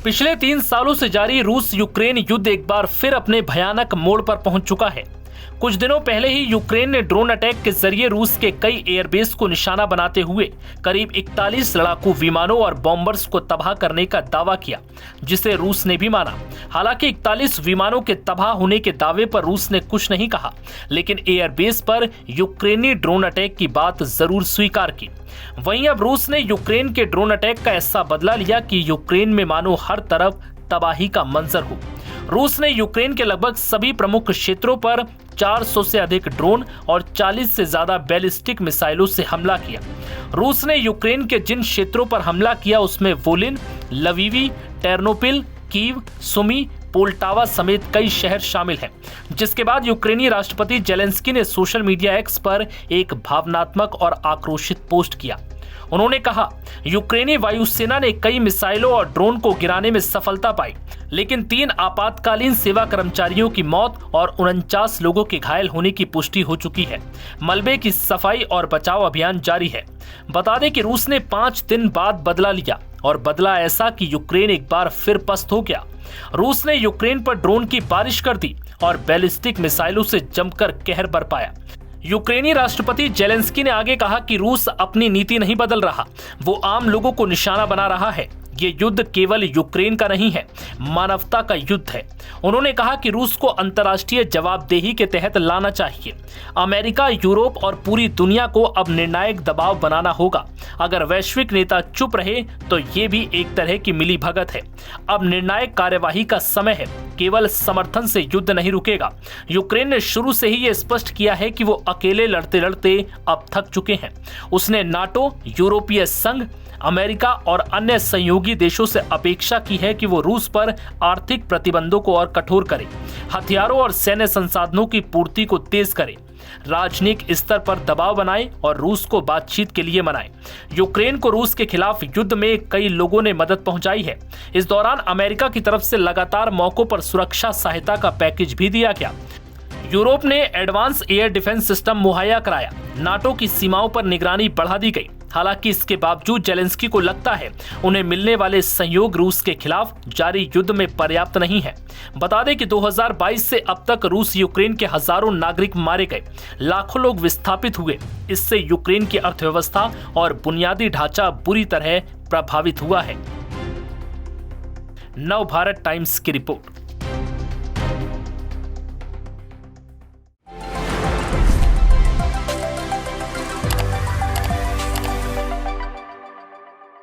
पिछले 3 सालों से जारी रूस यूक्रेन युद्ध एक बार फिर अपने भयानक मोड़ पर पहुंच चुका है। कुछ दिनों पहले ही यूक्रेन ने ड्रोन अटैक के जरिए रूस के कई एयरबेस को निशाना बनाते हुए करीब 41 लड़ाकू विमानों और बॉम्बर्स को तबाह करने का दावा किया, जिसे रूस ने भी माना। हालांकि 41 विमानों के तबाह होने के दावे पर रूस ने कुछ नहीं कहा, लेकिन एयरबेस पर यूक्रेनी ड्रोन अटैक की बात जरूर स्वीकार की। वहीं अब रूस ने यूक्रेन के ड्रोन अटैक का ऐसा बदला लिया कि यूक्रेन में मानो हर तरफ तबाही का मंजर हो। रूस ने यूक्रेन के लगभग सभी प्रमुख क्षेत्रों पर 400 से अधिक ड्रोन और 40 से ज्यादा बैलिस्टिक मिसाइलों से हमला किया। रूस ने यूक्रेन के जिन क्षेत्रों पर हमला किया उसमें violin, लवीवी, Ternopil, Kyiv, Sumi, Poltava समेत कई शहर शामिल हैं। जिसके बाद यूक्रेनी राष्ट्रपति जेलेंस्की ने सोशल मीडिया एक्स पर एक भावनात्मक और आक्रोशित पोस्ट किया। उन्होंने कहा, यूक्रेनी वायुसेना ने कई मिसाइलों और ड्रोन को गिराने में सफलता पाई, लेकिन 3 आपातकालीन सेवा कर्मचारियों की मौत और 49 लोगों के घायल होने की पुष्टि हो चुकी है। मलबे की सफाई और बचाव अभियान जारी है। बता दें कि रूस ने 5 दिन बाद बदला लिया और बदला ऐसा कि यूक्रेन एक बार फिर पस्त हो गया। रूस ने यूक्रेन पर ड्रोन की बारिश कर दी और बैलिस्टिक मिसाइलों से जमकर कहर बरपाया। यूक्रेनी राष्ट्रपति जेलेंस्की ने आगे कहा कि रूस अपनी नीति नहीं बदल रहा, वो आम लोगों को निशाना बना रहा है। ये युद्ध केवल यूक्रेन का नहीं है, मानवता का युद्ध है। उन्होंने कहा कि रूस को अंतर्राष्ट्रीय जवाबदेही के तहत लाना चाहिए। अमेरिका, यूरोप और पूरी दुनिया को अब निर्णायक दबाव बनाना होगा। अगर वैश्विक नेता चुप रहे तो ये भी एक तरह की मिलीभगत है। अब निर्णायक कार्यवाही का समय है। केवल समर्थन से युद्ध नहीं रुकेगा। यूक्रेन ने शुरू से ही ये स्पष्ट किया है कि वो अकेले लड़ते लड़ते अब थक चुके हैं। उसने नाटो, यूरोपीय संघ, अमेरिका और अन्य सहयोगी देशों से अपेक्षा की है कि वो रूस पर आर्थिक प्रतिबंधों को और कठोर करे, हथियारों और सैन्य संसाधनों की पूर्ति को तेज करे, राजनीतिक स्तर पर दबाव बनाए और रूस को बातचीत के लिए मनाए। यूक्रेन को रूस के खिलाफ युद्ध में कई लोगों ने मदद पहुंचाई है। इस दौरान अमेरिका की तरफ से लगातार मौकों पर सुरक्षा सहायता का पैकेज भी दिया गया। यूरोप ने एडवांस एयर डिफेंस सिस्टम मुहैया कराया। नाटो की सीमाओं पर निगरानी बढ़ा दी गई। हालांकि इसके बावजूद जेलेंस्की को लगता है उन्हें मिलने वाले सहयोग रूस के खिलाफ जारी युद्ध में पर्याप्त नहीं है। बता दें कि 2022 से अब तक रूस यूक्रेन के हजारों नागरिक मारे गए, लाखों लोग विस्थापित हुए। इससे यूक्रेन की अर्थव्यवस्था और बुनियादी ढांचा बुरी तरह प्रभावित हुआ है। नव भारत टाइम्स की रिपोर्ट।